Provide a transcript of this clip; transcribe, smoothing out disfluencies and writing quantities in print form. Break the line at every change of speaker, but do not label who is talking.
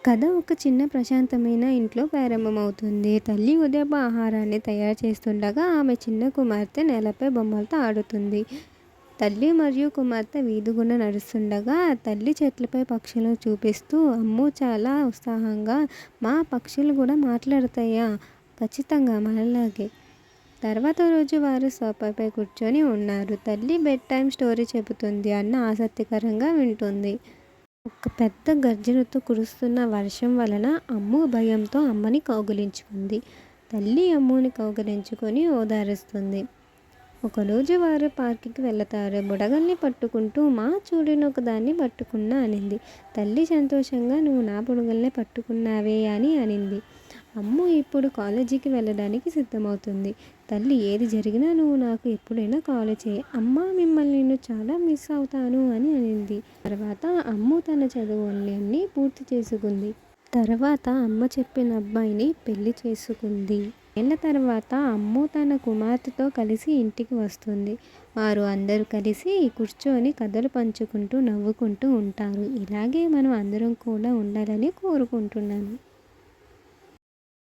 కథ ఒక చిన్న ప్రశాంతమైన ఇంట్లో ప్రారంభమవుతుంది. తల్లి ఉదయపు ఆహారాన్ని తయారు చేస్తుండగా ఆమె చిన్న కుమార్తె నేలపై బొమ్మలతో ఆడుతుంది. తల్లి మరియు కుమార్తె వీధి గుండా నడుస్తుండగా తల్లి చెట్లపై పక్షులను చూపిస్తూ అమ్ము చాలా ఉత్సాహంగా మా పక్షులు కూడా మాట్లాడతాయా? ఖచ్చితంగా మనలాగే. తర్వాత రోజు వారు సోఫాపై కూర్చొని ఉన్నారు. తల్లి బెడ్ టైమ్ స్టోరీ చెబుతుంది. అన్న ఆసక్తికరంగా వింటుంది. ఒక పెద్ద గర్జనతో కురుస్తున్న వర్షం వలన అమ్ము భయంతో అమ్మని కౌగిలించుకుంది. తల్లి అమ్ముని కౌగిలించుకొని ఓదారుస్తుంది. ఒకరోజు వారు పార్కుకి వెళతారు. బుడగల్ని పట్టుకుంటూ మా చూడని ఒకదాన్ని పట్టుకున్నా అనింది. తల్లి సంతోషంగా నువ్వు నా బుడగల్ని పట్టుకున్నావే అని అనింది. అమ్ము ఇప్పుడు కాలేజీకి వెళ్ళడానికి సిద్ధమవుతుంది. తల్లి ఏది జరిగినా నువ్వు నాకు ఎప్పుడైనా కాల్ చేయి. అమ్మ మిమ్మల్ని నేను చాలా మిస్ అవుతాను అని అనింది. తర్వాత అమ్ము తన చదువులన్నీ పూర్తి చేసుకుంది. తర్వాత అమ్మ చెప్పిన అబ్బాయిని పెళ్లి చేసుకుంది. ఏళ్ల తర్వాత అమ్ము తన కుమార్తెతో కలిసి ఇంటికి వస్తుంది. వారు అందరూ కలిసి కూర్చొని కథలు పంచుకుంటూ నవ్వుకుంటూ ఉంటారు. ఇలాగే మనం అందరం కూడా ఉండాలని కోరుకుంటున్నాను.